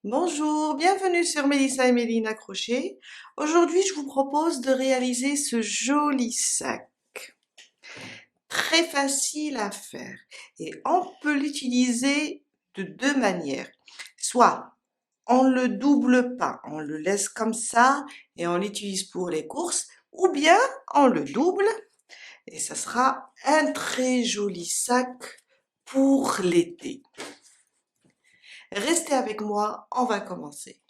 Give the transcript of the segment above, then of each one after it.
Bonjour, bienvenue sur Mélissa et Mélina Crochet. Aujourd'hui, je vous propose de réaliser ce joli sac. Très facile à faire et on peut l'utiliser de deux manières. Soit on le double pas, on le laisse comme ça et on l'utilise pour les courses, ou bien on le double et ça sera un très joli sac pour l'été. Restez avec moi, on va commencer.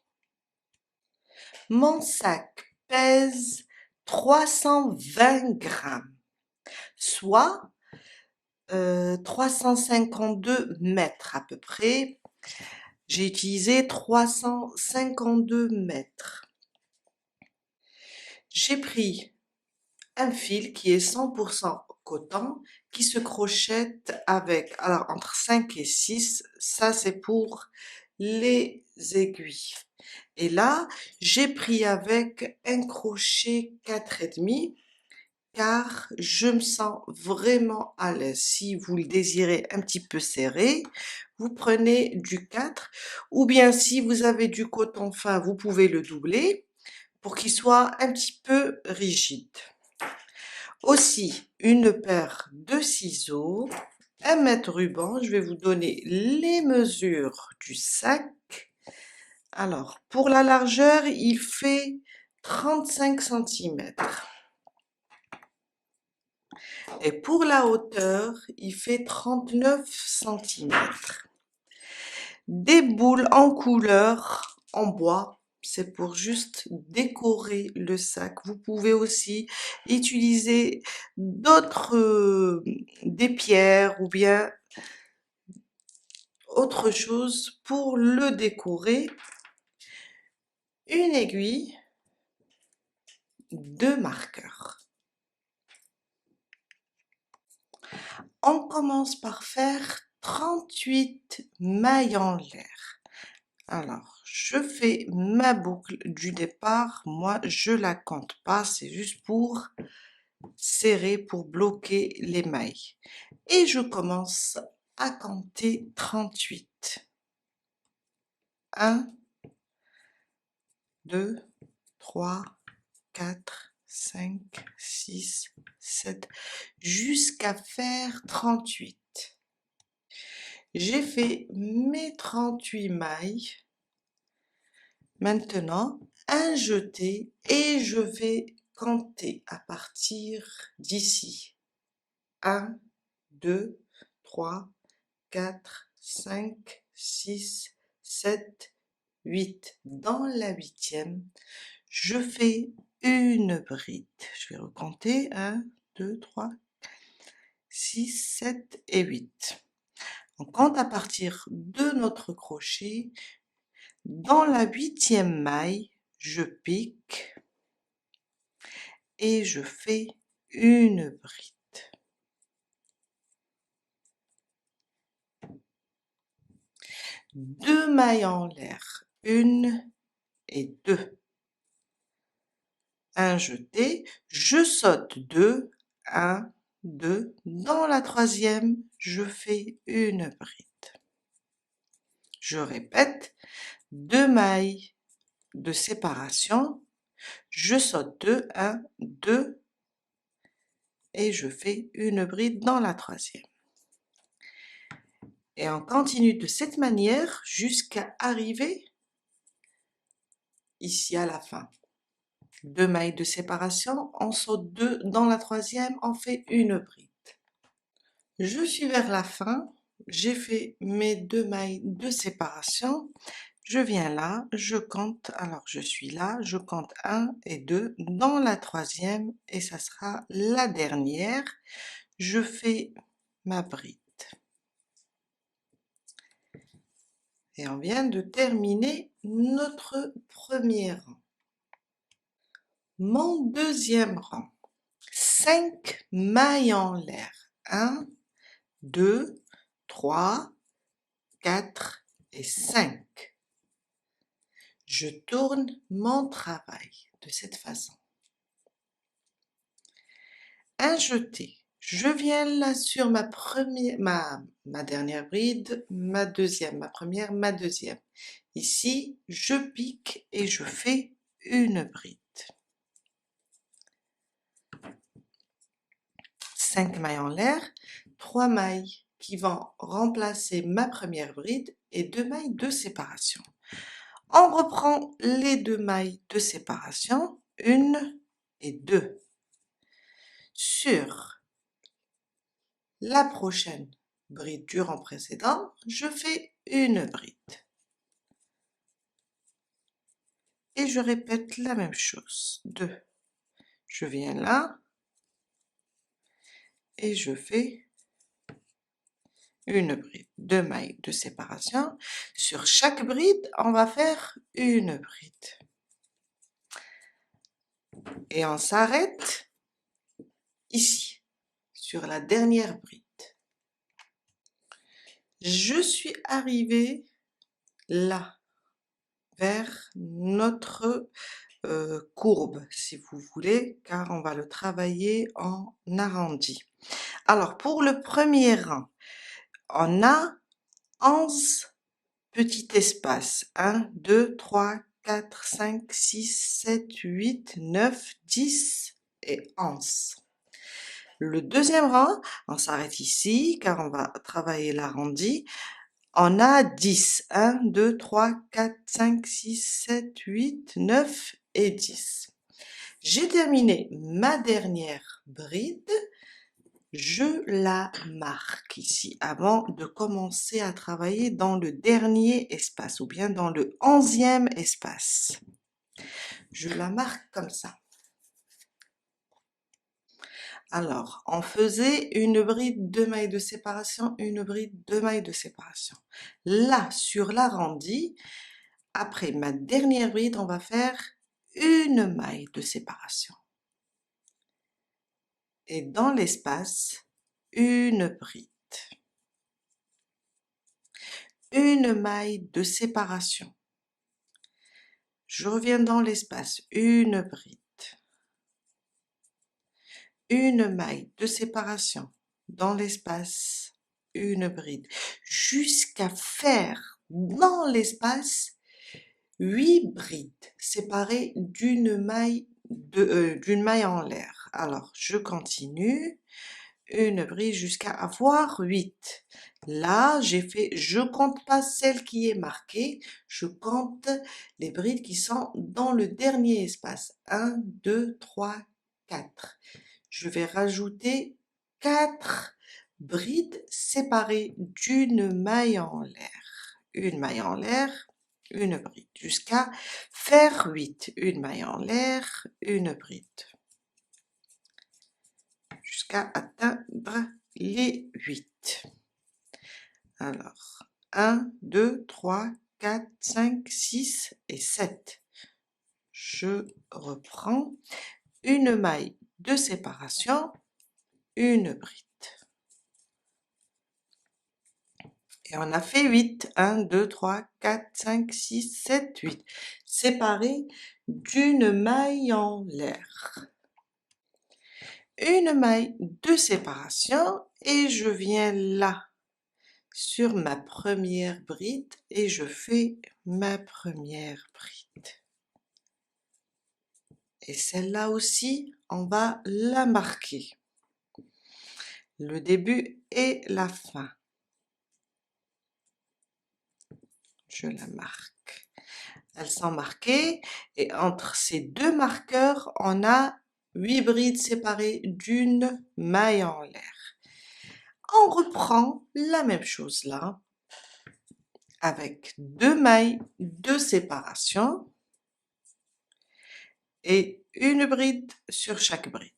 Mon sac pèse 320 grammes, soit 352 mètres à peu près. J'ai utilisé 352 mètres. J'ai pris un fil qui est 100% coton, qui se crochette avec, alors entre 5 et 6, ça c'est pour les aiguilles. Et là, j'ai pris avec un crochet 4,5 car je me sens vraiment à l'aise. Si vous le désirez un petit peu serré, vous prenez du 4 ou bien si vous avez du coton fin, vous pouvez le doubler pour qu'il soit un petit peu rigide. Aussi, une paire de ciseaux, un mètre ruban. Je vais vous donner les mesures du sac. Alors, pour la largeur, il fait 35 cm. Et pour la hauteur, il fait 39 cm. Des boules en couleur en bois, c'est pour juste décorer le sac. Vous pouvez aussi utiliser d'autres, des pierres ou bien autre chose pour le décorer. Une aiguille, deux marqueurs. On commence par faire 38 mailles en l'air. Alors, je fais ma boucle du départ. Moi, je la compte pas, c'est juste pour serrer, pour bloquer les mailles. Et je commence à compter 38. 1, 2, 3, 4, 5, 6, 7, jusqu'à faire 38. J'ai fait mes 38 mailles. Maintenant, un jeté et je vais compter à partir d'ici. 1, 2, 3, 4, 5, 6, 7, 8. Dans la huitième, je fais une bride. Je vais recompter. 1, 2, 3, 6, 7 et 8. On compte à partir de notre crochet. Dans la huitième maille, je pique et je fais une bride. Deux mailles en l'air, une et deux. Un jeté, je saute deux, un, deux. Dans la troisième, je fais une bride. Je répète, deux mailles de séparation, je saute deux, un, deux, et je fais une bride dans la troisième. Et on continue de cette manière jusqu'à arriver ici à la fin. Deux mailles de séparation, on saute deux, dans la troisième, on fait une bride. Je suis vers la fin, j'ai fait mes deux mailles de séparation. Je viens là, je compte, alors je suis là, je compte 1 et 2 dans la troisième et ça sera la dernière. Je fais ma bride. Et on vient de terminer notre premier rang. Mon deuxième rang, 5 mailles en l'air. 1, 2, 3, 4 et 5. Je tourne mon travail de cette façon. Un jeté, Je viens là sur ma dernière bride, ma deuxième, ma première, ma deuxième. Ici, je pique et je fais une bride. 5 mailles en l'air, 3 mailles qui vont remplacer ma première bride et 2 mailles de séparation. On reprend les 2 mailles de séparation, 1 et 2. Sur la prochaine bride du rang précédent, je fais une bride. Et je répète la même chose. 2. Je viens là et je fais une bride. 2 mailles de séparation. Sur chaque bride, on va faire une bride. Et on s'arrête ici, sur la dernière bride. Je suis arrivée là, vers notre courbe, si vous voulez, car on va le travailler en arrondi. Alors, pour le premier rang, on a 11 petits espaces. 1, 2, 3, 4, 5, 6, 7, 8, 9, 10 et 11. Le deuxième rang, on s'arrête ici, car on va travailler l'arrondi. On a 10. 1, 2, 3, 4, 5, 6, 7, 8, 9 et 10. J'ai terminé ma dernière bride. Je la marque ici avant de commencer à travailler dans le dernier espace ou bien dans le 11e espace. Je la marque comme ça. Alors, on faisait une bride, 2 mailles de séparation, une bride, 2 mailles de séparation. Là, sur l'arrondi, après ma dernière bride, on va faire une maille de séparation. Et dans l'espace, une bride. Une maille de séparation. Je reviens dans l'espace, une bride. Une maille de séparation. Dans l'espace, une bride. Jusqu'à faire dans l'espace 8 brides séparées d'une maille en l'air. Alors, je continue. Une bride jusqu'à avoir 8. Là, je compte pas celle qui est marquée, je compte les brides qui sont dans le dernier espace. 1, 2, 3, 4. Je vais rajouter 4 brides séparées d'une maille en l'air. Une maille en l'air, une bride, jusqu'à faire 8. Une maille en l'air, une bride. Jusqu'à atteindre les 8. Alors, 1, 2, 3, 4, 5, 6 et 7. Je reprends une maille de séparation, une bride. Et on a fait 8. 1, 2, 3, 4, 5, 6, 7, 8. Séparés d'une maille en l'air. Une maille de séparation et je viens là sur ma première bride et je fais ma première bride. Et celle-là aussi, on va la marquer. Le début et la fin. Je la marque. Elles sont marquées et entre ces deux marqueurs, on a 8 brides séparées d'une maille en l'air. On reprend la même chose là, avec 2 mailles de séparation et une bride sur chaque bride.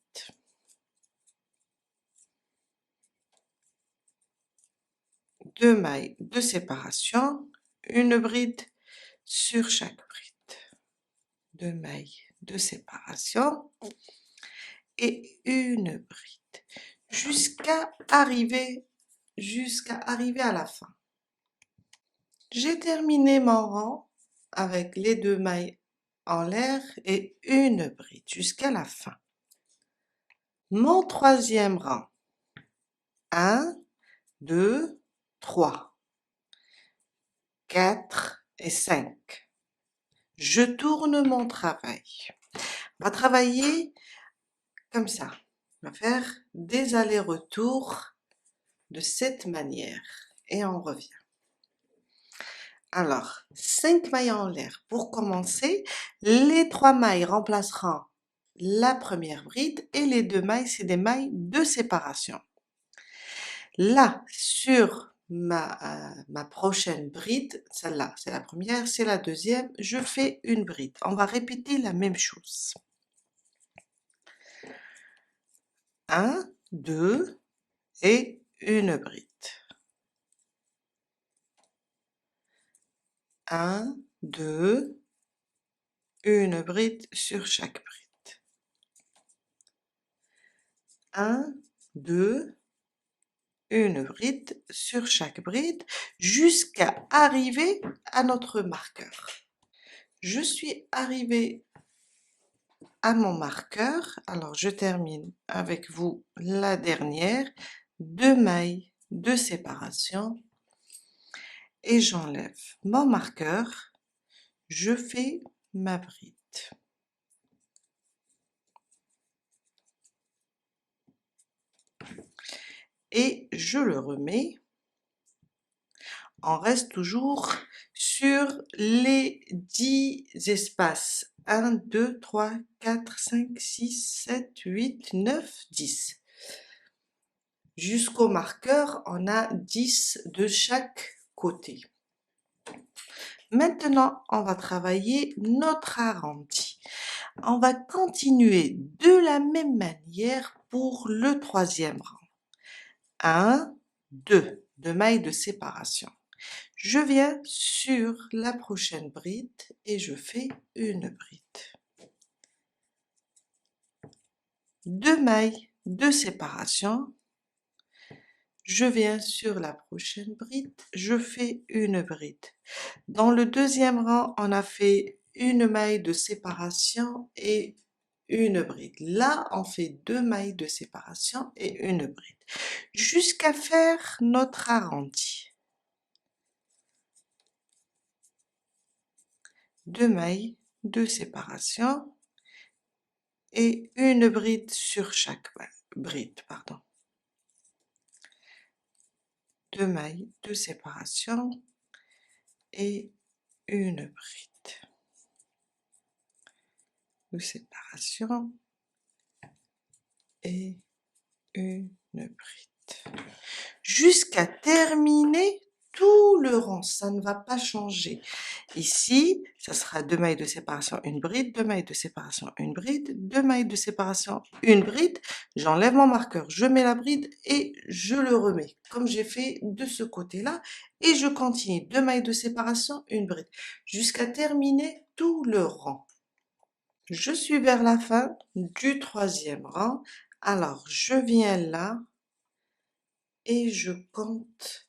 Deux mailles de séparation, une bride sur chaque bride. 2 mailles de séparation et une bride jusqu'à arriver à la fin. J'ai terminé mon rang avec les 2 mailles en l'air et une bride jusqu'à la fin. Mon troisième rang, 1, 2, 3, 4 et 5. Je tourne mon travail. On va travailler comme ça. On va faire des allers-retours de cette manière et on revient. Alors, 5 mailles en l'air. Pour commencer, les 3 mailles remplaceront la première bride et les 2 mailles, c'est des mailles de séparation. Là, sur ma prochaine bride, celle-là, c'est la première, c'est la deuxième, je fais une bride. On va répéter la même chose. 1, 2 et une bride. 1, 2, une bride sur chaque bride. 1, 2, une bride sur chaque bride jusqu'à arriver à notre marqueur. Je suis arrivée à mon marqueur, alors je termine avec vous la dernière, 2 mailles de séparation et j'enlève mon marqueur, je fais ma bride. Et je le remets. On reste toujours sur les 10 espaces. 1, 2, 3, 4, 5, 6, 7, 8, 9, 10. Jusqu'au marqueur, on a 10 de chaque côté. Maintenant, on va travailler notre arrondi. On va continuer de la même manière pour le troisième rang. 1, 2, 2 mailles de séparation. Je viens sur la prochaine bride et je fais une bride. 2 mailles de séparation. Je viens sur la prochaine bride, je fais une bride. Dans le deuxième rang, on a fait une maille de séparation et une bride. Là, on fait 2 mailles de séparation et une bride, jusqu'à faire notre arrondi. 2 mailles de séparation et une bride sur chaque bride, pardon. 2 mailles de séparation et une bride de séparation et une bride, jusqu'à terminer tout le rang, ça ne va pas changer. Ici, ça sera 2 mailles de séparation, une bride, 2 mailles de séparation, une bride, 2 mailles de séparation, une bride. J'enlève mon marqueur, je mets la bride et je le remets, comme j'ai fait de ce côté-là, et je continue. 2 mailles de séparation, une bride, jusqu'à terminer tout le rang. Je suis vers la fin du troisième rang, alors je viens là et je compte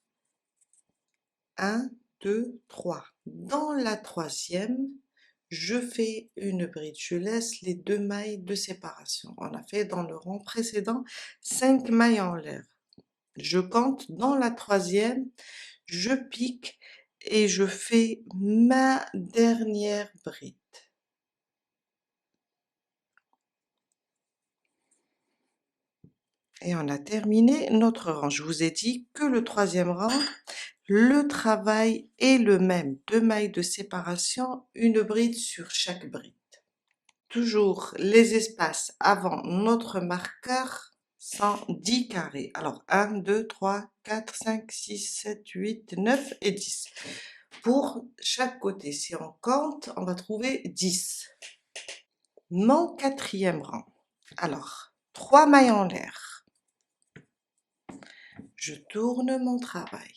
1, 2, 3. Dans la troisième, je fais une bride, je laisse les 2 mailles de séparation. On a fait dans le rang précédent 5 mailles en l'air. Je compte dans la troisième, je pique et je fais ma dernière bride. Et on a terminé notre rang. Je vous ai dit que le troisième rang, le travail est le même. 2 mailles de séparation, une bride sur chaque bride. Toujours les espaces avant notre marqueur sont 10 carrés. Alors 1, 2, 3, 4, 5, 6, 7, 8, 9 et 10. Pour chaque côté, si on compte, on va trouver 10. Mon quatrième rang. Alors, 3 mailles en l'air. Je tourne mon travail.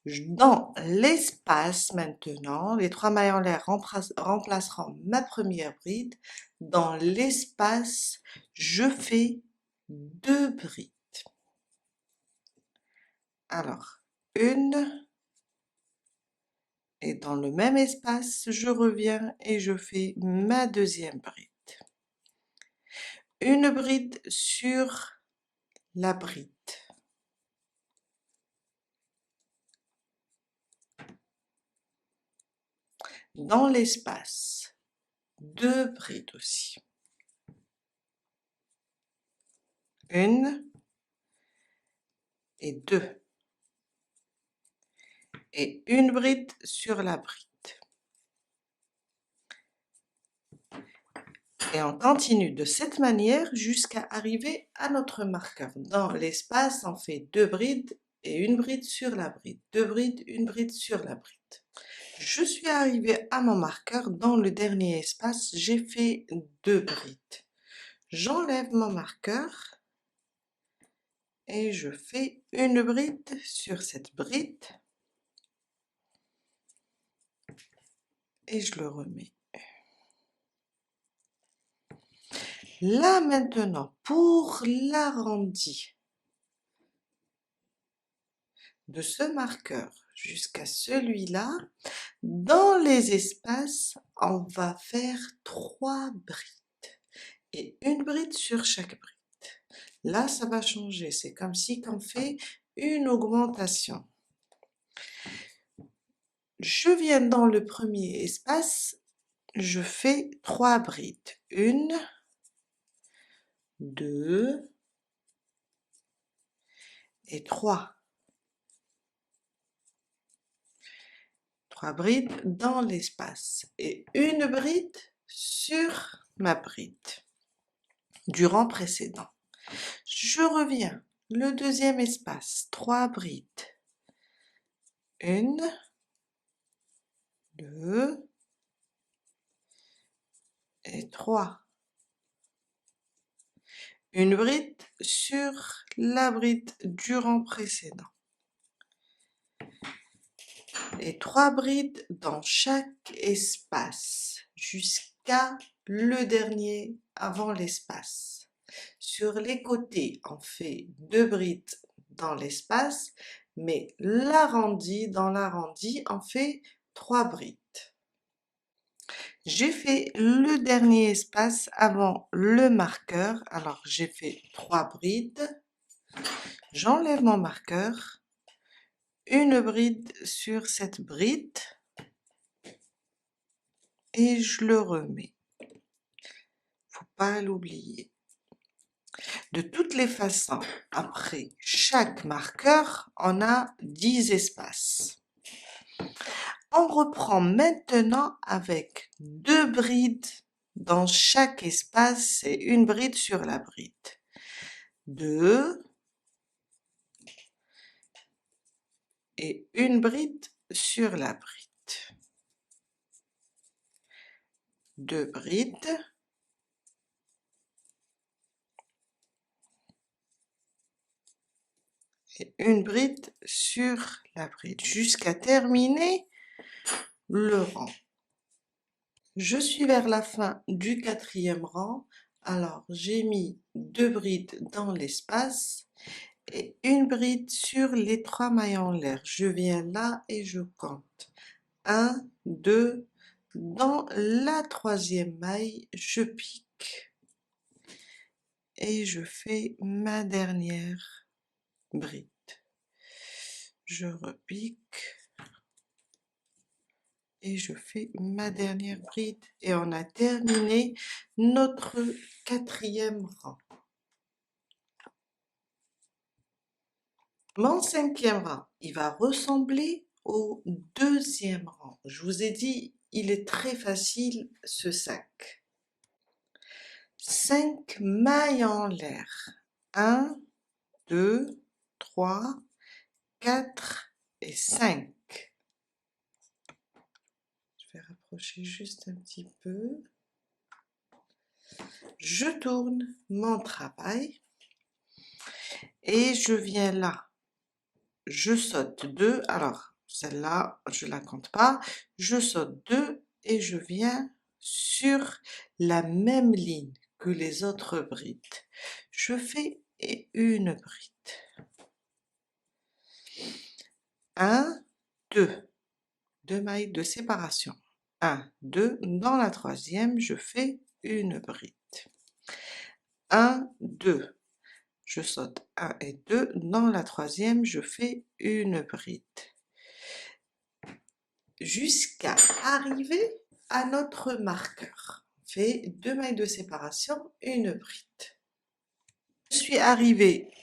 Dans l'espace maintenant, les 3 mailles en l'air remplaceront ma première bride. Dans l'espace, je fais 2 brides. Alors, une, et dans le même espace, je reviens et je fais ma deuxième bride. Une bride sur la bride. Dans l'espace, 2 brides aussi. Une et 2. Et une bride sur la bride. Et on continue de cette manière jusqu'à arriver à notre marqueur. Dans l'espace, on fait 2 brides et une bride sur la bride. 2 brides, une bride sur la bride. Je suis arrivée à mon marqueur. Dans le dernier espace, j'ai fait 2 brides. J'enlève mon marqueur et je fais une bride sur cette bride et je le remets. Là maintenant, pour l'arrondi de ce marqueur jusqu'à celui-là, dans les espaces, on va faire 3 brides et une bride sur chaque bride. Là, ça va changer, c'est comme si on fait une augmentation. Je viens dans le premier espace, je fais 3 brides. 1, 2 et 3. 3 brides dans l'espace et une bride sur ma bride du rang précédent. Je reviens, le deuxième espace, 3 brides. 1, 2 et 3. Une bride sur la bride du rang précédent. Et 3 brides dans chaque espace jusqu'à le dernier avant l'espace. Sur les côtés, on fait 2 brides dans l'espace, mais dans l'arrondi, on fait 3 brides. J'ai fait le dernier espace avant le marqueur, alors j'ai fait 3 brides, j'enlève mon marqueur, une bride sur cette bride et je le remets. Faut pas l'oublier. De toutes les façons, après chaque marqueur, on a 10 espaces. On reprend maintenant avec 2 brides dans chaque espace et une bride sur la bride. 2 et une bride sur la bride. 2 brides. Et une bride sur la bride jusqu'à terminer le rang. Je suis vers la fin du 4e rang, alors j'ai mis 2 brides dans l'espace et une bride sur les 3 mailles en l'air. Je viens là et je compte. 1, 2, dans la 3e maille, je pique et je fais ma dernière bride. Je repique et je fais ma dernière bride et on a terminé notre 4e rang. Mon 5e rang, il va ressembler au 2e rang. Je vous ai dit, il est très facile ce sac. 5 mailles en l'air. 1, 2, 3, 4 et 5. Je vais rapprocher juste un petit peu. Je tourne mon travail et je viens là. Je saute 2, alors celle-là je la compte pas, je saute 2 et je viens sur la même ligne que les autres brides. Je fais une bride. 1, 2, 2 mailles de séparation. 1, 2, dans la 3e, je fais une bride. 1, 2, je saute 1 et 2, dans la troisième, je fais une bride. Jusqu'à arriver à notre marqueur. On fait 2 mailles de séparation, une bride. Je suis arrivée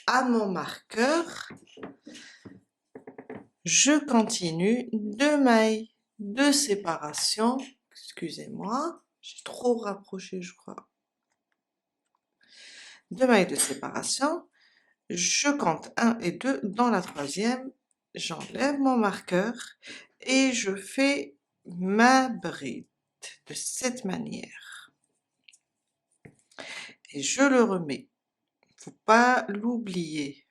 à mon marqueur, je continue 2 mailles de séparation, excusez-moi, j'ai trop rapproché je crois. 2 mailles de séparation, je compte 1 et 2, dans la troisième, j'enlève mon marqueur et je fais ma bride de cette manière. Et je le remets, faut pas l'oublier.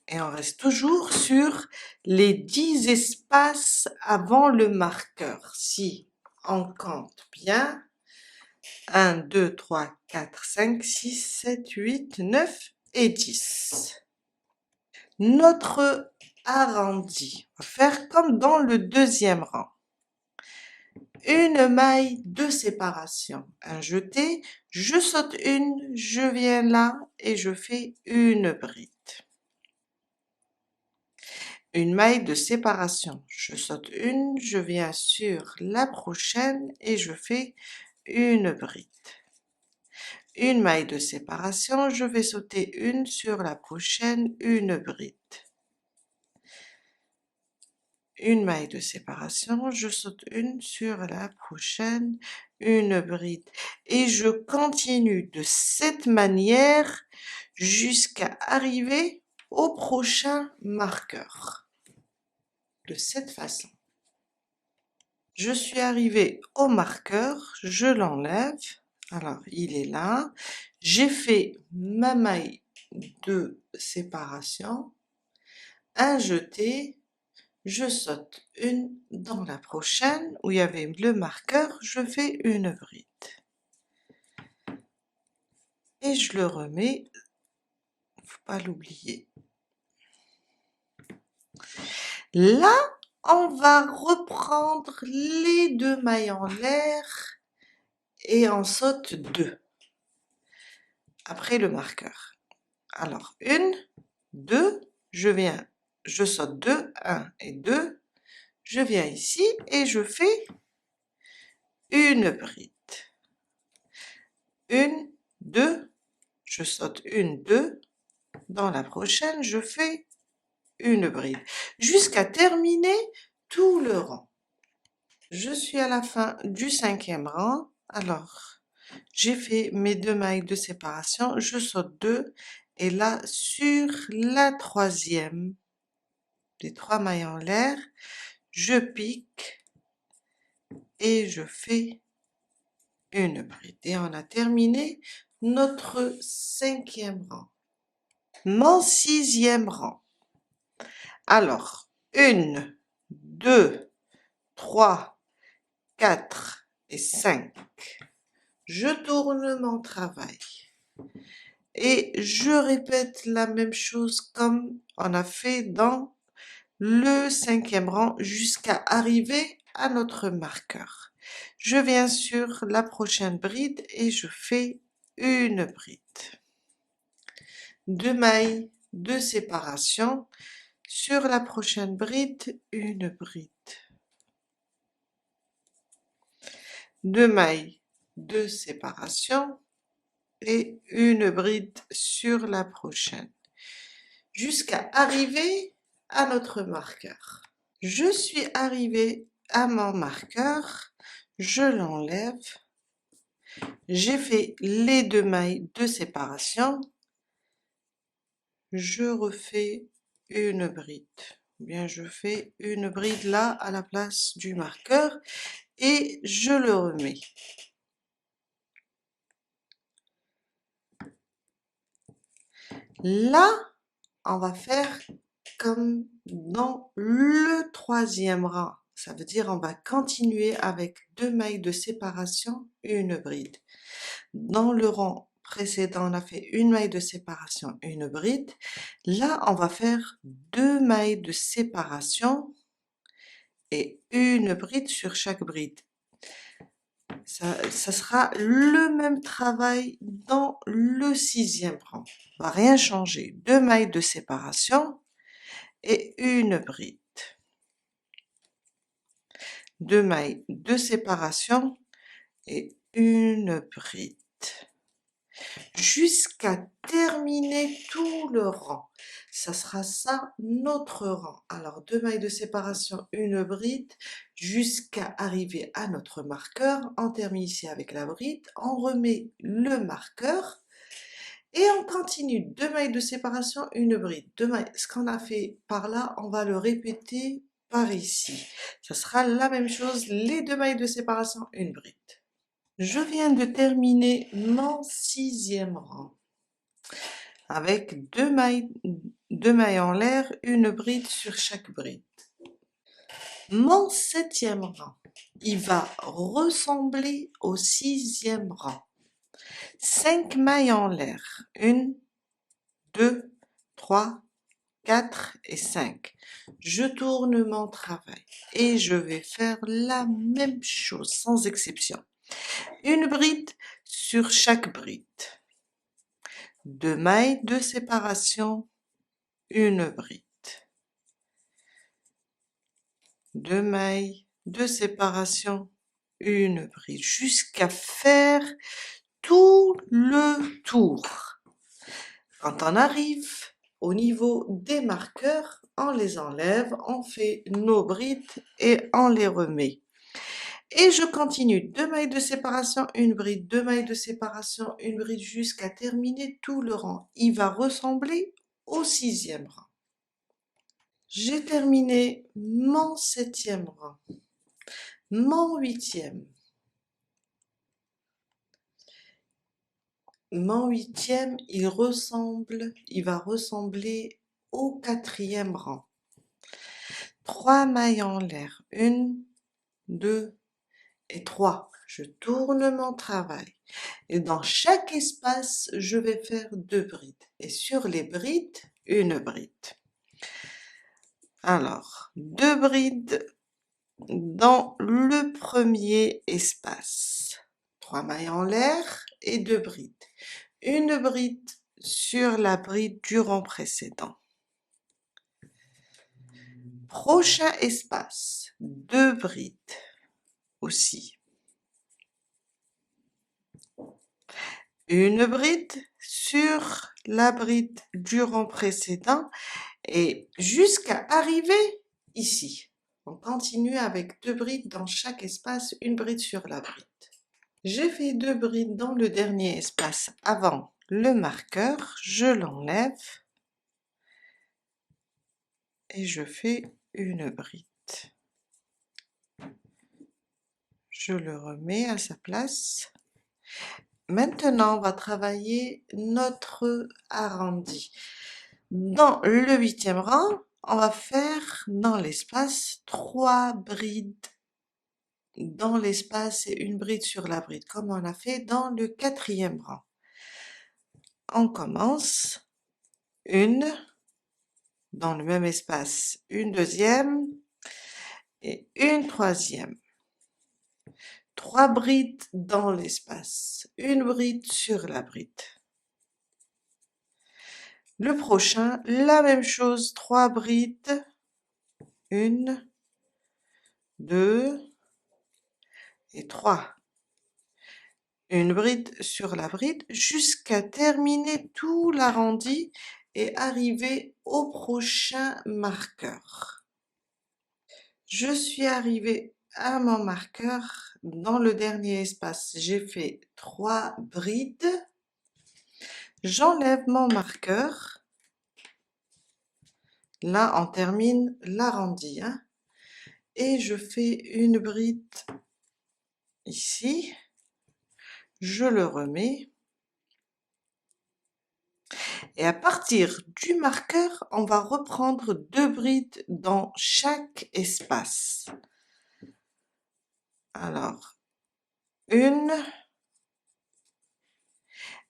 Et on reste toujours sur les 10 espaces avant le marqueur. Si on compte bien, 1, 2, 3, 4, 5, 6, 7, 8, 9 et 10. Notre arrondi, on va faire comme dans le deuxième rang. Une maille de séparation, un jeté, je saute une, je viens là et je fais une bride. Une maille de séparation, je saute une, je viens sur la prochaine et je fais une bride. Une maille de séparation, je vais sauter une sur la prochaine, une bride. Une maille de séparation, je saute une sur la prochaine, une bride. Et je continue de cette manière jusqu'à arriver au prochain marqueur. De cette façon. Je suis arrivée au marqueur, je l'enlève, alors il est là, j'ai fait ma maille de séparation, un jeté, je saute une dans la prochaine où il y avait le marqueur, je fais une bride. Et je le remets, faut pas l'oublier. Là, on va reprendre les 2 mailles en l'air et on saute 2 après le marqueur. Alors 1, 2, je saute 2, 1 et 2, je viens ici et je fais une bride. 1, 2, je saute 1, 2, dans la prochaine je fais une bride, jusqu'à terminer tout le rang. Je suis à la fin du 5e rang, alors j'ai fait mes 2 mailles de séparation, je saute 2, et là sur la troisième, les 3 mailles en l'air, je pique et je fais une bride. Et on a terminé notre 5e rang. Mon 6e rang. Alors, 1, 2, 3, 4 et 5. Je tourne mon travail. Et je répète la même chose comme on a fait dans le 5e rang jusqu'à arriver à notre marqueur. Je viens sur la prochaine bride et je fais une bride. 2 mailles de séparation, sur la prochaine bride, une bride. 2 mailles de séparation et une bride sur la prochaine, jusqu'à arriver à notre marqueur. Je suis arrivée à mon marqueur, je l'enlève, j'ai fait les 2 mailles de séparation, je refais une bride, ou bien je fais une bride là à la place du marqueur et je le remets. Là, on va faire comme dans le 3e rang, ça veut dire on va continuer avec 2 mailles de séparation, une bride. Dans le rang précédent, on a fait une maille de séparation, une bride. Là, on va faire 2 mailles de séparation et une bride sur chaque bride. Ça sera le même travail dans le 6e rang. On va rien changer. 2 mailles de séparation et une bride. 2 mailles de séparation et une bride. Jusqu'à terminer tout le rang. Ça sera ça notre rang. Alors 2 mailles de séparation, une bride, jusqu'à arriver à notre marqueur. On termine ici avec la bride, on remet le marqueur et on continue. 2 mailles de séparation, une bride. 2 mailles. Ce qu'on a fait par là, on va le répéter par ici. Ça sera la même chose, les 2 mailles de séparation, une bride. Je viens de terminer mon 6e rang avec 2 mailles en l'air, une bride sur chaque bride. Mon 7e rang, il va ressembler au 6e rang. 5 mailles en l'air, 1, 2, 3, 4 et 5. Je tourne mon travail et je vais faire la même chose sans exception. Une bride sur chaque bride. 2 mailles de séparation, une bride. 2 mailles de séparation, une bride, jusqu'à faire tout le tour. Quand on arrive au niveau des marqueurs, on les enlève, on fait nos brides et on les remet. Et je continue, 2 mailles de séparation, une bride, 2 mailles de séparation, une bride, jusqu'à terminer tout le rang. Il va ressembler au 6e rang. J'ai terminé mon 7e rang, mon 8e. Mon 8e, il va ressembler au 4e rang. 3 mailles en l'air, 1, 2 et 3. Je tourne mon travail. Et dans chaque espace, je vais faire 2 brides. Et sur les brides, une bride. Alors, 2 brides dans le premier espace. 3 mailles en l'air et 2 brides. Une bride sur la bride du rang précédent. Prochain espace, 2 brides aussi. Une bride sur la bride du rang précédent et jusqu'à arriver ici. On continue avec 2 brides dans chaque espace, une bride sur la bride. J'ai fait 2 brides dans le dernier espace avant le marqueur, je l'enlève et je fais une bride. Je le remets à sa place. Maintenant, on va travailler notre arrondi. Dans le 8e rang, on va faire dans l'espace 3 brides dans l'espace et une bride sur la bride, comme on a fait dans le 4e rang. On commence, une, dans le même espace, une deuxième et une troisième. 3 brides dans l'espace, une bride sur la bride. Le prochain, la même chose, 3 brides, 1, 2 et 3. Une bride sur la bride jusqu'à terminer tout l'arrondi et arriver au prochain marqueur. Je suis arrivée à mon marqueur dans le dernier espace. J'ai fait 3 brides. J'enlève mon marqueur. Là, on termine l'arrondi. Et je fais une bride ici. Je le remets. Et à partir du marqueur, on va reprendre 2 brides dans chaque espace. Alors, 1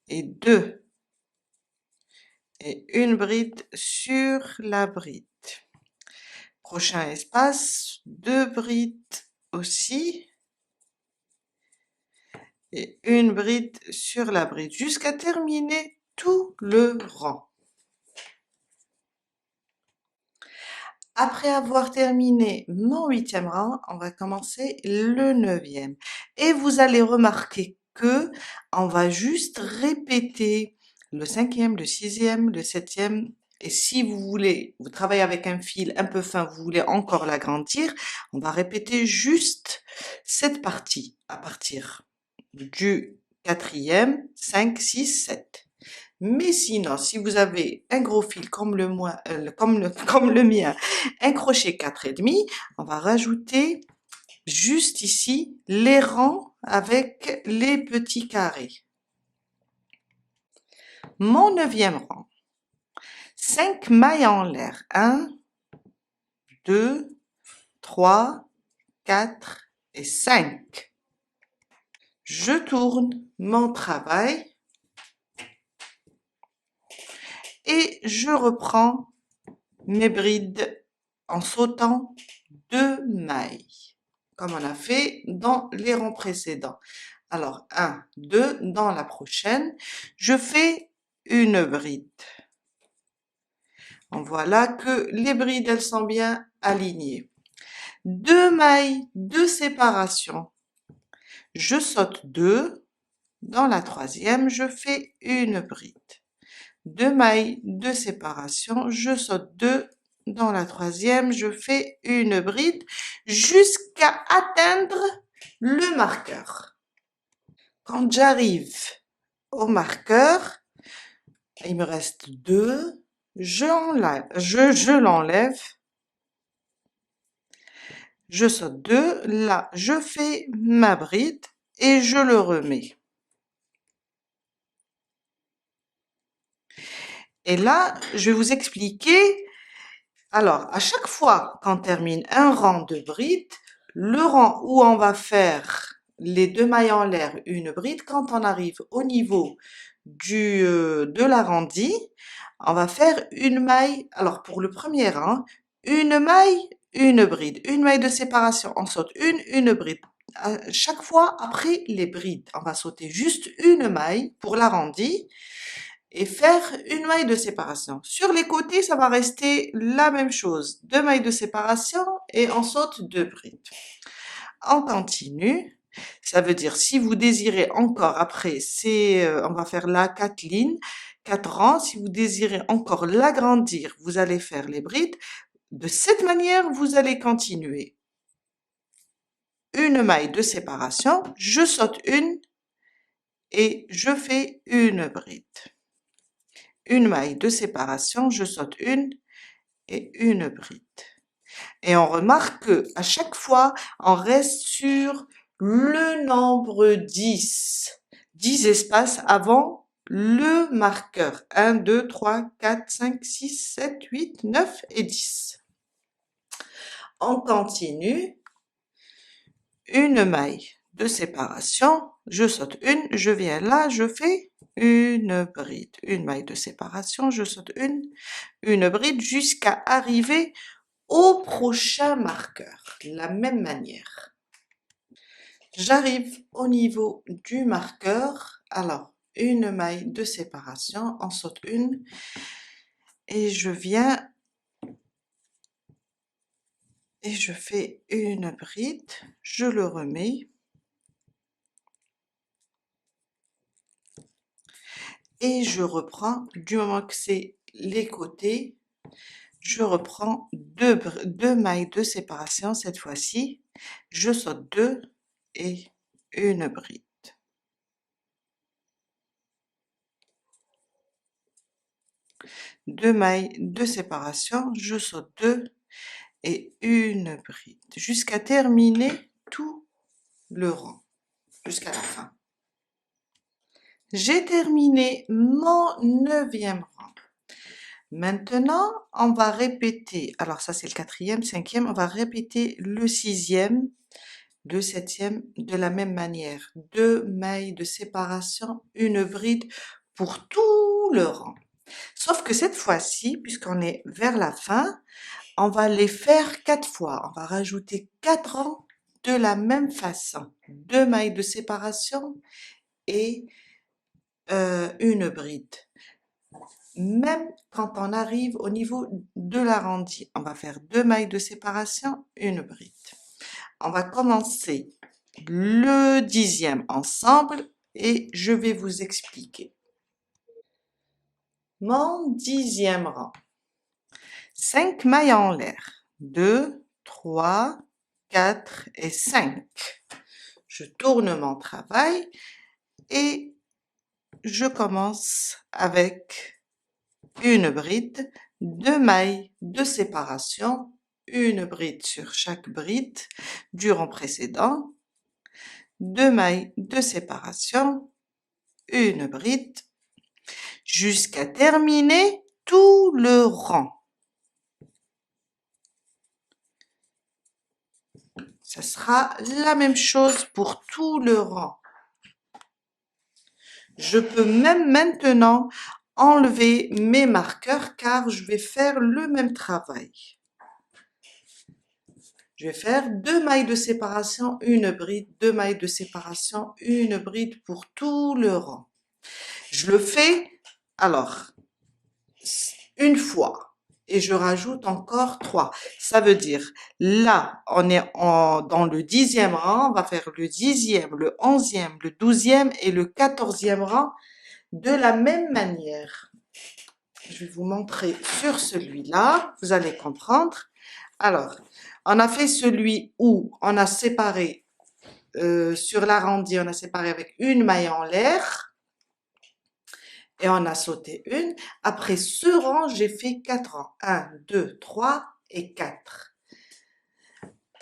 et 2. Et une bride sur la bride. Prochain espace, 2 brides aussi. et une bride sur la bride jusqu'à terminer tout le rang. Après avoir terminé mon 8e rang, on va commencer le 9e. Et vous allez remarquer que on va juste répéter le 5e, le 6e, le 7e. Et si vous voulez, vous travaillez avec un fil un peu fin, vous voulez encore l'agrandir, on va répéter juste cette partie à partir du 4e, 5, 6, 7. Mais sinon, si vous avez un gros fil comme comme le mien, un crochet 4,5, on va rajouter juste ici les rangs avec les petits carrés. Mon 9e rang, 5 mailles en l'air, 1, 2, 3, 4 et 5. Je tourne mon travail et je reprends mes brides en sautant 2 mailles, comme on a fait dans les rangs précédents. Alors, 1, 2, dans la prochaine, je fais une bride. On voit là que les brides, elles sont bien alignées. 2 mailles de séparation. Je saute 2. Dans la troisième, je fais une bride. 2 mailles de séparation, je saute 2. Dans la troisième, je fais une bride jusqu'à atteindre le marqueur. Quand j'arrive au marqueur, il me reste 2, je l'enlève, je saute 2, là je fais ma bride et je le remets. Et là, je vais vous expliquer. Alors, à chaque fois qu'on termine un rang de bride, le rang où on va faire les 2 mailles en l'air, une bride, quand on arrive au niveau de l'arrondi, on va faire une maille. Alors, pour le premier rang, une maille, une bride, une maille de séparation, on saute une bride. À chaque fois, après les brides, on va sauter juste une maille pour l'arrondi et faire une maille de séparation. Sur les côtés, ça va rester la même chose. 2 mailles de séparation et on saute 2 brides. On continue. Ça veut dire si vous désirez encore après, on va faire là 4 lignes, 4 rangs. Si vous désirez encore l'agrandir, vous allez faire les brides. De cette manière, vous allez continuer. Une maille de séparation, je saute une et je fais une bride. Une maille de séparation, je saute une et une bride. Et on remarque que à chaque fois, on reste sur le nombre 10. 10 espaces avant le marqueur. 1, 2, 3, 4, 5, 6, 7, 8, 9 et 10. On continue. Une maille de séparation, je saute une, je viens là, je fais une bride, une maille de séparation, je saute une bride jusqu'à arriver au prochain marqueur, de la même manière. J'arrive au niveau du marqueur, alors une maille de séparation, on saute une et je viens et je fais une bride, je le remets. Et je reprends, du moment que c'est les côtés, je reprends deux mailles de séparation cette fois-ci. Je saute 2 et une bride. Deux mailles de séparation, je saute 2 et une bride, jusqu'à terminer tout le rang, jusqu'à la fin. J'ai terminé mon 9e rang. Maintenant, on va répéter, alors ça c'est le 4e, 5e, on va répéter le 6e, le 7e de la même manière. 2 mailles de séparation, une bride pour tout le rang. Sauf que cette fois-ci, puisqu'on est vers la fin, on va les faire 4 fois. On va rajouter 4 rangs de la même façon. 2 mailles de séparation et une bride. Même quand on arrive au niveau de l'arrondi, on va faire 2 mailles de séparation, une bride. On va commencer le 10e ensemble et je vais vous expliquer. Mon 10e rang. 5 mailles en l'air. 2, 3, 4 et 5. Je tourne mon travail et je commence avec une bride, 2 mailles de séparation, une bride sur chaque bride du rang précédent, 2 mailles de séparation, une bride, jusqu'à terminer tout le rang. Ça sera la même chose pour tout le rang. Je peux même maintenant enlever mes marqueurs car je vais faire le même travail. Je vais faire 2 mailles de séparation, une bride, 2 mailles de séparation, une bride pour tout le rang. Je le fais alors une fois et je rajoute encore 3. Ça veut dire là on est dans le 10e rang, on va faire le 10e, le 11e, le 12e et le 14e rang de la même manière. Je vais vous montrer sur celui-là, vous allez comprendre. Alors, on a fait celui où on a séparé sur l'arrondi, on a séparé avec une maille en l'air et on a sauté une. Après ce rang, j'ai fait 4 rangs. 1, 2, 3 et 4.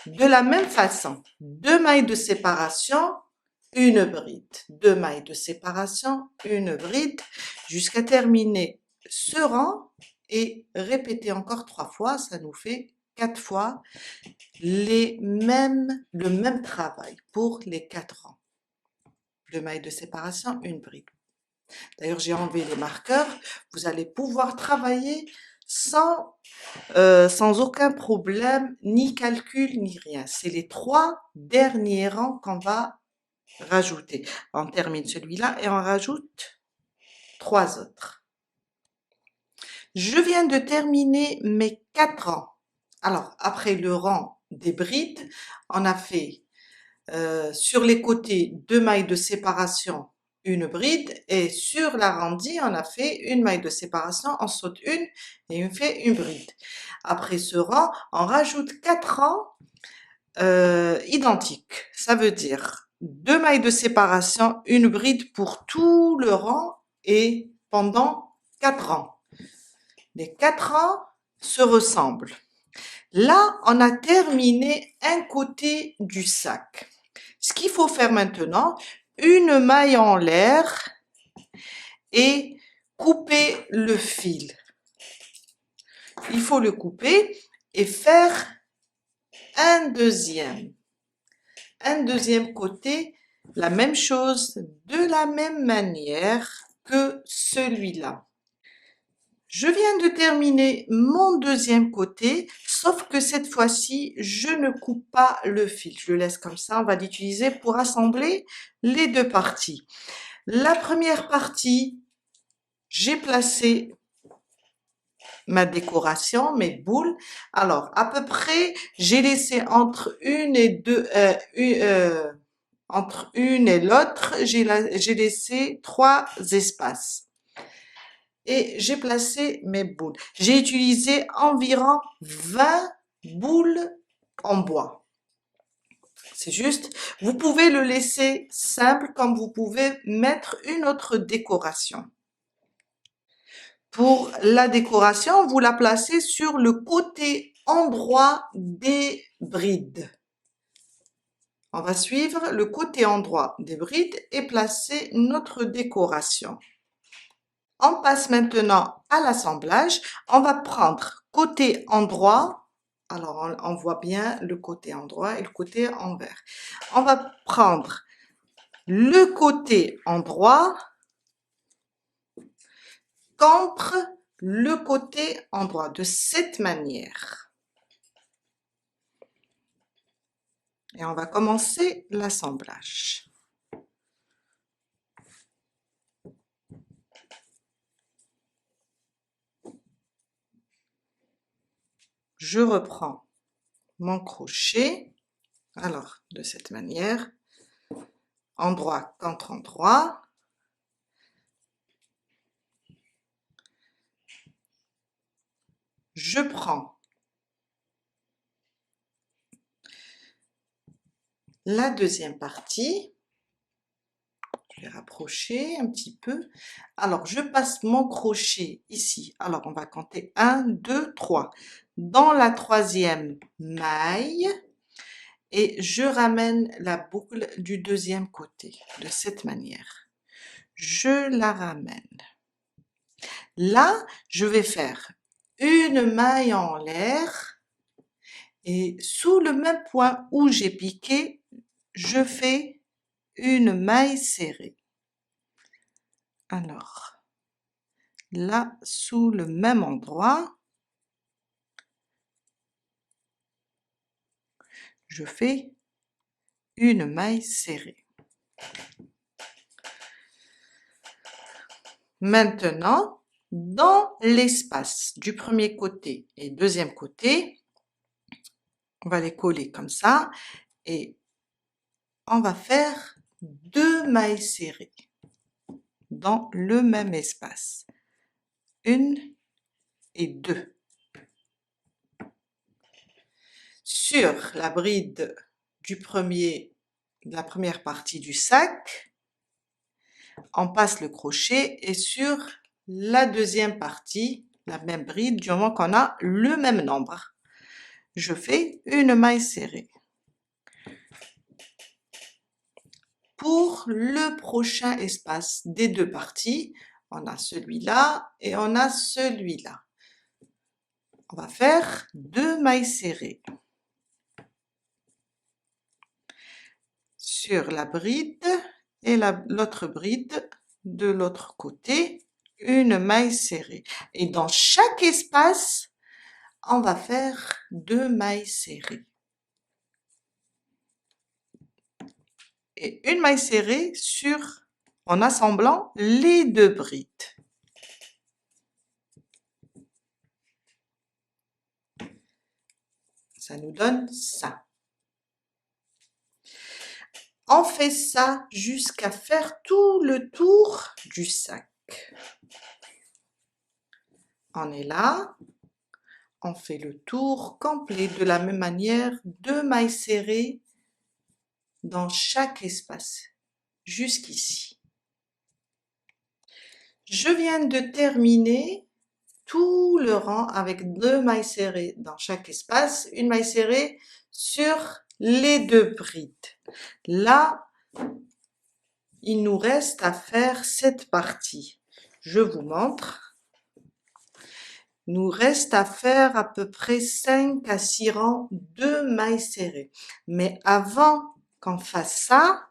De la même façon, 2 mailles de séparation, une bride. 2 mailles de séparation, une bride, jusqu'à terminer ce rang et répéter encore 3 fois, ça nous fait 4 fois le même travail pour les 4 rangs. 2 mailles de séparation, une bride. D'ailleurs, j'ai enlevé les marqueurs. Vous allez pouvoir travailler sans aucun problème, ni calcul, ni rien. C'est les 3 derniers rangs qu'on va rajouter. On termine celui-là et on rajoute 3 autres. Je viens de terminer mes 4 rangs. Alors, après le rang des brides, on a fait sur les côtés 2 mailles de séparation, une bride, et sur l'arrondi, on a fait une maille de séparation, on saute une et on fait une bride. Après ce rang, on rajoute 4 rangs identiques. Ça veut dire 2 mailles de séparation, une bride pour tout le rang et pendant 4 rangs. Les 4 rangs se ressemblent. Là, on a terminé un côté du sac. Ce qu'il faut faire maintenant, une maille en l'air et couper le fil. Il faut le couper et faire un deuxième côté, la même chose, de la même manière que celui-là. Je viens de terminer mon deuxième côté, sauf que cette fois-ci, je ne coupe pas le fil. Je le laisse comme ça, on va l'utiliser pour assembler les deux parties. La première partie, j'ai placé ma décoration, mes boules. Alors, à peu près, j'ai laissé entre une et deux, entre une et l'autre, j'ai laissé 3 espaces. Et j'ai placé mes boules. J'ai utilisé environ 20 boules en bois. C'est juste, vous pouvez le laisser simple comme vous pouvez mettre une autre décoration. Pour la décoration, vous la placez sur le côté endroit des brides. On va suivre le côté endroit des brides et placer notre décoration. On passe maintenant à l'assemblage. On va prendre côté endroit. Alors, on voit bien le côté endroit et le côté envers. On va prendre le côté endroit contre le côté endroit de cette manière. Et on va commencer l'assemblage. Je reprends mon crochet, alors de cette manière, endroit contre endroit. Je prends la deuxième partie, je vais rapprocher un petit peu. Alors, je passe mon crochet ici. Alors, on va compter 1, 2, 3. Dans la troisième maille, et je ramène la boucle du deuxième côté, de cette manière. Je la ramène. Là, je vais faire une maille en l'air, et sous le même point où j'ai piqué, je fais une maille serrée. Alors, là, sous le même endroit, je fais une maille serrée. Maintenant, dans l'espace du premier côté et deuxième côté, on va les coller comme ça et on va faire 2 mailles serrées dans le même espace. 1 et 2. Sur la bride de la première partie du sac, on passe le crochet et sur la deuxième partie, la même bride, du moment qu'on a le même nombre, je fais une maille serrée. Pour le prochain espace des deux parties, on a celui-là et on a celui-là. On va faire 2 mailles serrées. Sur la bride et l'autre bride de l'autre côté, une maille serrée. Et dans chaque espace, on va faire 2 mailles serrées. Et une maille serrée en assemblant les deux brides. Ça nous donne ça. On fait ça jusqu'à faire tout le tour du sac. On est là, on fait le tour complet de la même manière, 2 mailles serrées dans chaque espace, jusqu'ici. Je viens de terminer tout le rang avec 2 mailles serrées dans chaque espace, une maille serrée sur les deux brides. Là, il nous reste à faire cette partie. Je vous montre. Il nous reste à faire à peu près 5 à 6 rangs de mailles serrées. Mais avant qu'on fasse ça,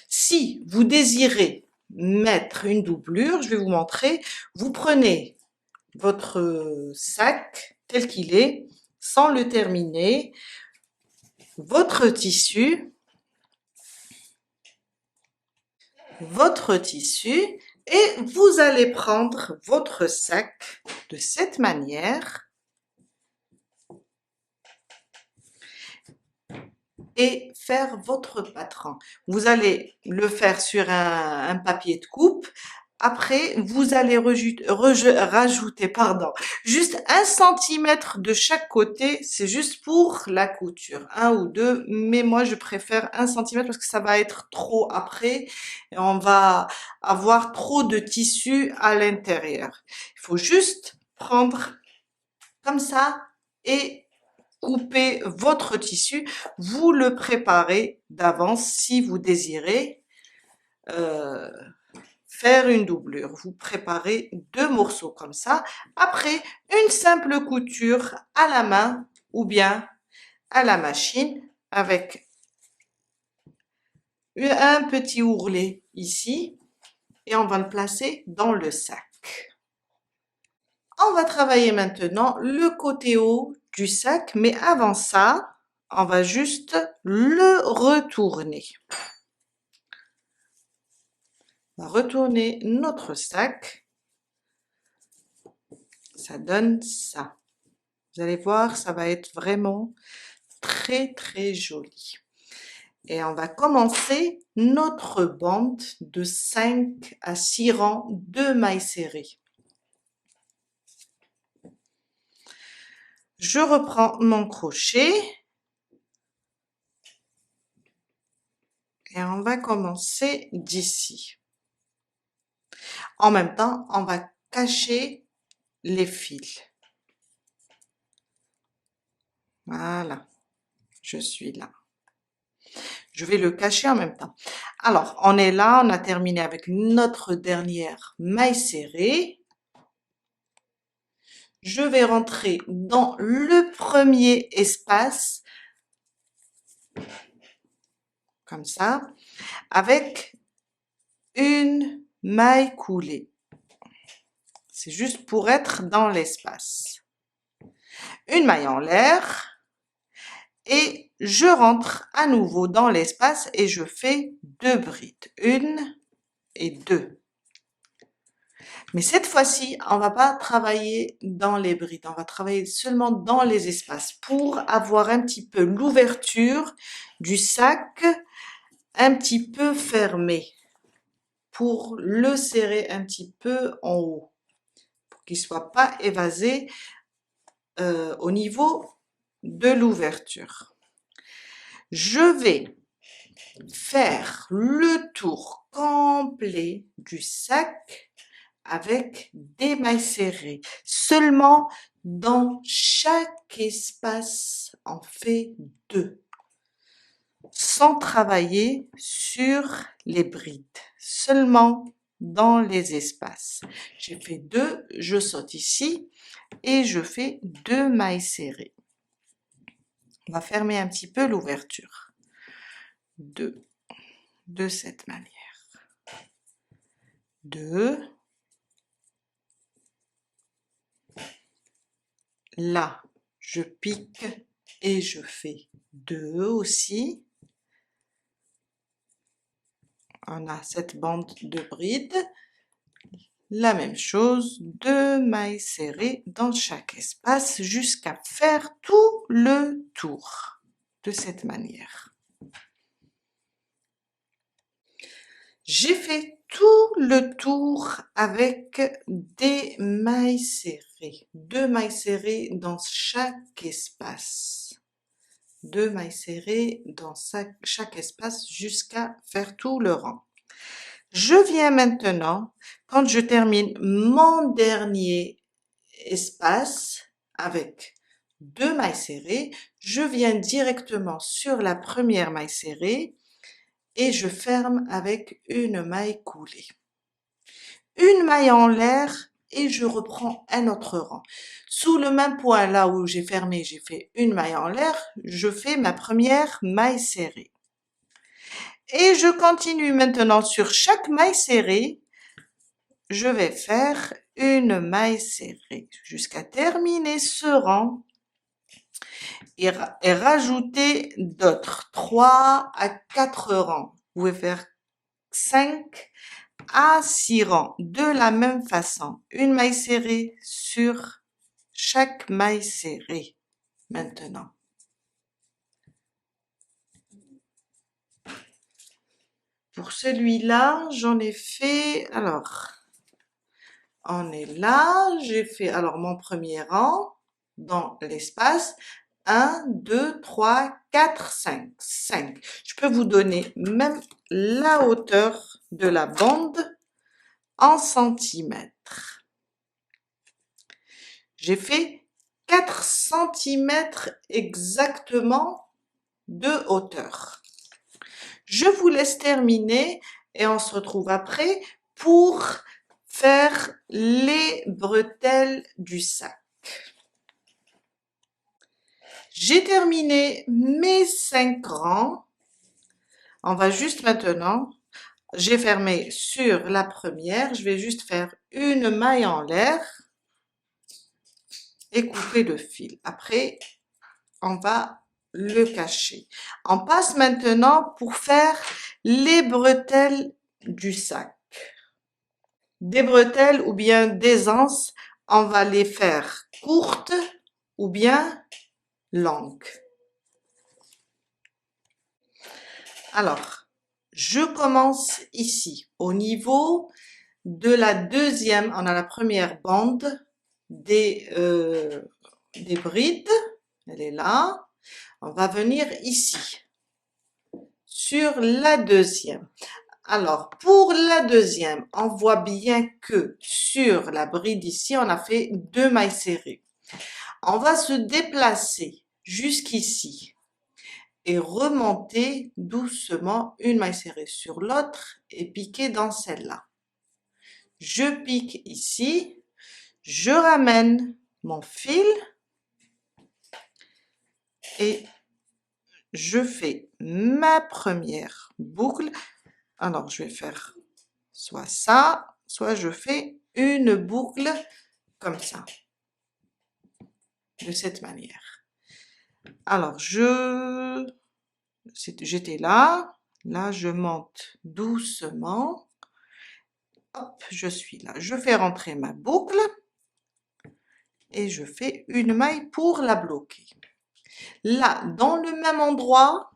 si vous désirez mettre une doublure, je vais vous montrer, vous prenez votre sac tel qu'il est, sans le terminer, votre tissu, et vous allez prendre votre sac de cette manière et faire votre patron. Vous allez le faire sur un papier de coupe. Après, vous allez rajouter juste 1 centimètre de chaque côté, c'est juste pour la couture, 1 ou 2, mais moi je préfère 1 centimètre parce que ça va être trop après et on va avoir trop de tissu à l'intérieur. Il faut juste prendre comme ça et couper votre tissu. Vous le préparez d'avance si vous désirez faire une doublure. Vous préparez 2 morceaux comme ça. Après, une simple couture à la main ou bien à la machine avec un petit ourlet ici et on va le placer dans le sac. On va travailler maintenant le côté haut du sac, mais avant ça, on va juste le retourner. On va retourner notre sac. Ça donne ça. Vous allez voir, ça va être vraiment très très joli. Et on va commencer notre bande de 5 à 6 rangs de mailles serrées. Je reprends mon crochet et on va commencer d'ici. En même temps, on va cacher les fils. Voilà, je suis là. Je vais le cacher en même temps. Alors, on est là, on a terminé avec notre dernière maille serrée. Je vais rentrer dans le premier espace, comme ça, avec une maille coulée. C'est juste pour être dans l'espace. Une maille en l'air et je rentre à nouveau dans l'espace et je fais 2 brides. 1 et 2. Mais cette fois-ci, on va pas travailler dans les brides, on va travailler seulement dans les espaces pour avoir un petit peu l'ouverture du sac un petit peu fermé, pour le serrer un petit peu en haut, pour qu'il soit pas évasé au niveau de l'ouverture. Je vais faire le tour complet du sac avec des mailles serrées. Seulement dans chaque espace, on fait 2. Sans travailler sur les brides. Seulement dans les espaces. J'ai fait 2, je saute ici et je fais 2 mailles serrées. On va fermer un petit peu l'ouverture. 2 de cette manière. 2. Là, je pique et je fais 2 aussi. On a cette bande de brides. La même chose, 2 mailles serrées dans chaque espace jusqu'à faire tout le tour. De cette manière. J'ai fait tout le tour avec des mailles serrées. 2 mailles serrées dans chaque espace. 2 mailles serrées dans chaque espace jusqu'à faire tout le rang. Je viens maintenant, quand je termine mon dernier espace avec 2 mailles serrées, je viens directement sur la première maille serrée et je ferme avec une maille coulée. Une maille en l'air et je reprends un autre rang. Sous le même point là où j'ai fermé, j'ai fait une maille en l'air, je fais ma première maille serrée. Et je continue maintenant sur chaque maille serrée, je vais faire une maille serrée jusqu'à terminer ce rang et rajouter d'autres 3 à 4 rangs. Vous pouvez faire 5 à 6 rangs de la même façon. Une maille serrée sur chaque maille serrée. Maintenant. Pour celui-là, j'en ai fait, alors, on est là, j'ai fait alors mon premier rang dans l'espace, 1, 2, 3, 4, 5, 5. Je peux vous donner même la hauteur de la bande en centimètres. J'ai fait 4 centimètres exactement de hauteur. Je vous laisse terminer et on se retrouve après pour faire les bretelles du sac. J'ai terminé mes 5 rangs. On va juste maintenant, j'ai fermé sur la première, je vais juste faire une maille en l'air et couper le fil. Après, on va le cacher. On passe maintenant pour faire les bretelles du sac. Des bretelles ou bien des anses, on va les faire courtes ou bien longues. Alors, je commence ici, au niveau de la deuxième, on a la première bande des brides, elle est là. On va venir ici, sur la deuxième. Alors, pour la deuxième, on voit bien que sur la bride ici, on a fait 2 mailles serrées. On va se déplacer jusqu'ici et remonter doucement une maille serrée sur l'autre et piquer dans celle-là. Je pique ici, je ramène mon fil et je fais ma première boucle. Alors, je vais faire soit ça, soit je fais une boucle comme ça, de cette manière. Alors, j'étais là, je monte doucement. Hop, je suis là. Je fais rentrer ma boucle et je fais une maille pour la bloquer. Là, dans le même endroit,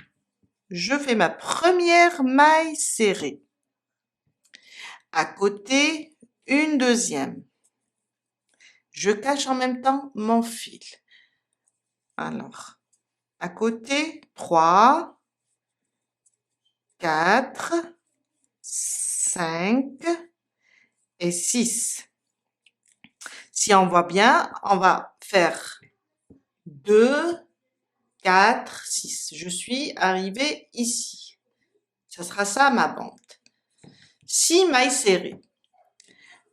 je fais ma première maille serrée. À côté, une deuxième. Je cache en même temps mon fil. Alors, à côté, 3, 4, 5 et 6. Si on voit bien, on va faire 2, 4, 6. Je suis arrivée ici. Ça sera ça ma bande. 6 mailles serrées.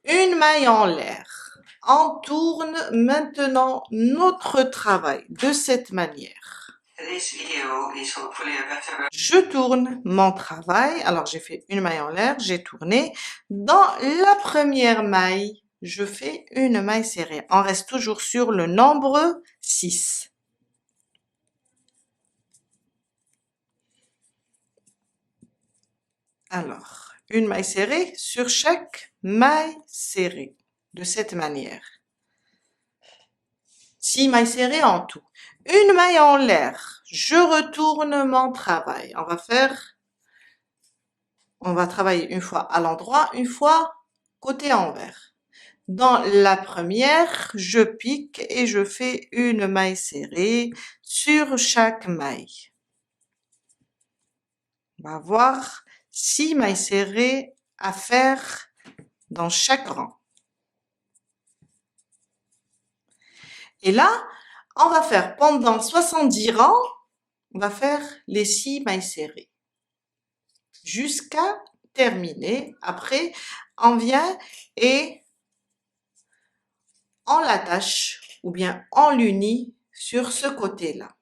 Une maille en l'air. On tourne maintenant notre travail de cette manière. Je tourne mon travail. Alors, j'ai fait une maille en l'air, j'ai tourné. Dans la première maille, je fais une maille serrée. On reste toujours sur le nombre 6. Alors, une maille serrée sur chaque maille serrée, de cette manière. 6 mailles serrées en tout. Une maille en l'air. Je retourne mon travail. On va travailler une fois à l'endroit, une fois côté envers. Dans la première, je pique et je fais une maille serrée sur chaque maille. On va avoir 6 mailles serrées à faire dans chaque rang. Et là, on va faire pendant 70 rangs, on va faire les 6 mailles serrées jusqu'à terminer. Après, on vient et on l'attache ou bien on l'unit sur ce côté-là.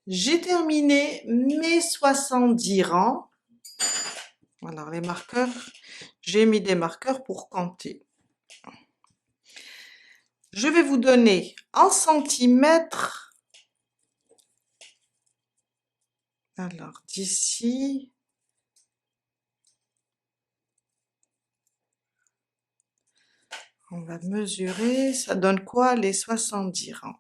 J'ai terminé mes 70 rangs. Alors les marqueurs, j'ai mis des marqueurs pour compter. Je vais vous donner en centimètres. Alors d'ici, on va mesurer, ça donne quoi les 70 rangs?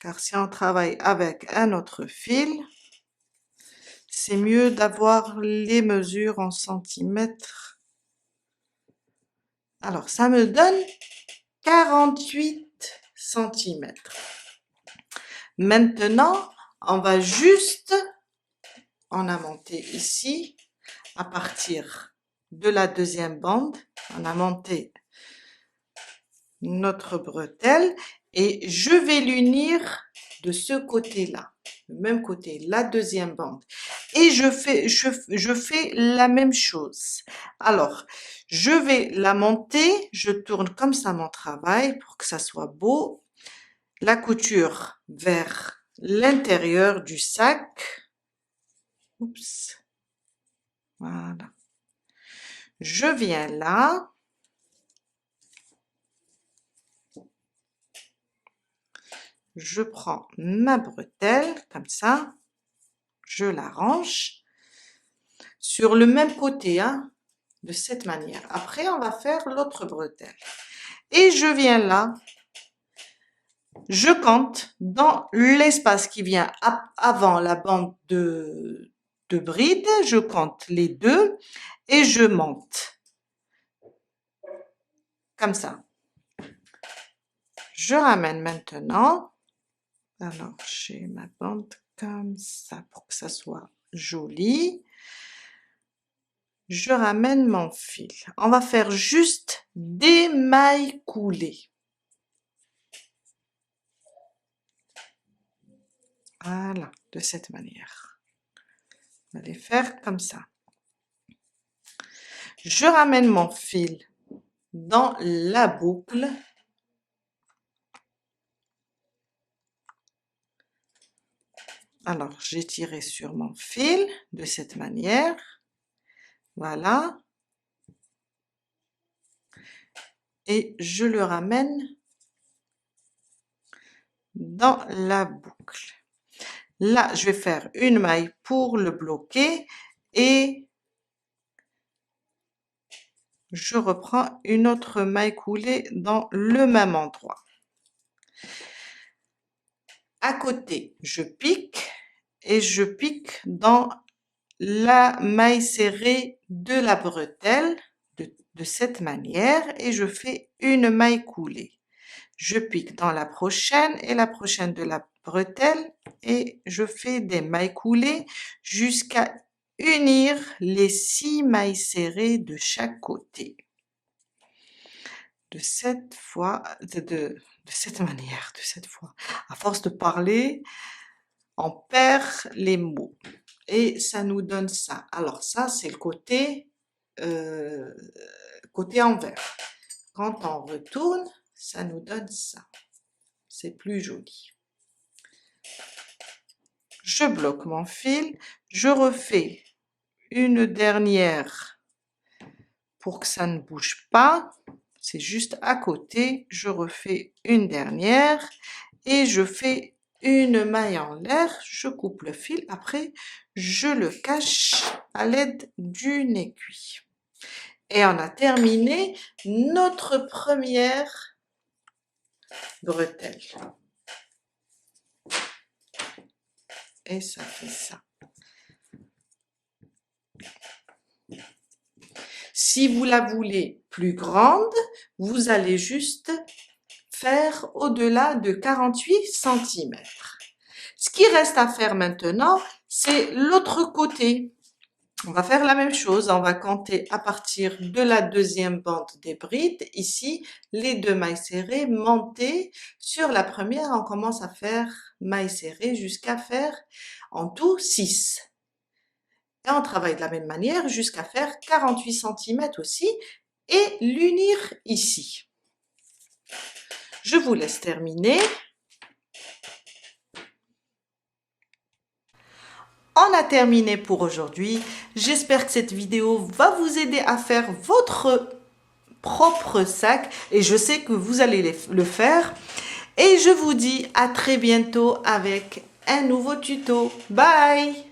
Car si on travaille avec un autre fil, c'est mieux d'avoir les mesures en centimètres. Alors, ça me donne 48 centimètres. Maintenant, on va juste, on a monté ici, à partir de la deuxième bande, on a monté notre bretelle et je vais l'unir de ce côté-là, le même côté, la deuxième bande. Et je fais la même chose. Alors, je vais la monter, je tourne comme ça mon travail pour que ça soit beau. La couture vers l'intérieur du sac. Oups. Voilà. Je viens là. je prends ma bretelle, comme ça, je la range sur le même côté, hein, de cette manière. Après, on va faire l'autre bretelle. Et je viens là, je compte dans l'espace qui vient avant la bande de bride, je compte les deux et je monte. Comme ça. Je ramène maintenant. Alors, j'ai ma bande comme ça pour que ça soit joli. Je ramène mon fil. On va faire juste des mailles coulées. Voilà, de cette manière. On va les faire comme ça. Je ramène mon fil dans la boucle. Alors, j'ai tiré sur mon fil de cette manière. Voilà. Et je le ramène dans la boucle. Là, je vais faire une maille pour le bloquer et je reprends une autre maille coulée dans le même endroit. À côté, je pique et je pique dans la maille serrée de la bretelle de cette manière et je fais une maille coulée. Je pique dans la prochaine et la prochaine de la bretelle et je fais des mailles coulées jusqu'à unir les 6 mailles serrées de chaque côté. De cette manière, À force de parler, on perd les mots et ça nous donne ça. Alors ça, c'est le côté envers. Quand on retourne, ça nous donne ça. C'est plus joli. Je bloque mon fil, je refais une dernière pour que ça ne bouge pas. C'est juste à côté, je refais une dernière et je fais une maille en l'air, je coupe le fil, après je le cache à l'aide d'une aiguille. Et on a terminé notre première bretelle. Et ça fait ça. Si vous la voulez plus grande, vous allez juste faire au-delà de 48 cm. Ce qui reste à faire maintenant, c'est l'autre côté. On va faire la même chose, on va compter à partir de la deuxième bande des brides, ici, les 2 mailles serrées, monter sur la première, on commence à faire mailles serrées jusqu'à faire en tout 6. Et on travaille de la même manière jusqu'à faire 48 cm aussi et l'unir ici. Je vous laisse terminer. On a terminé pour aujourd'hui. J'espère que cette vidéo va vous aider à faire votre propre sac et je sais que vous allez le faire. Et je vous dis à très bientôt avec un nouveau tuto. Bye!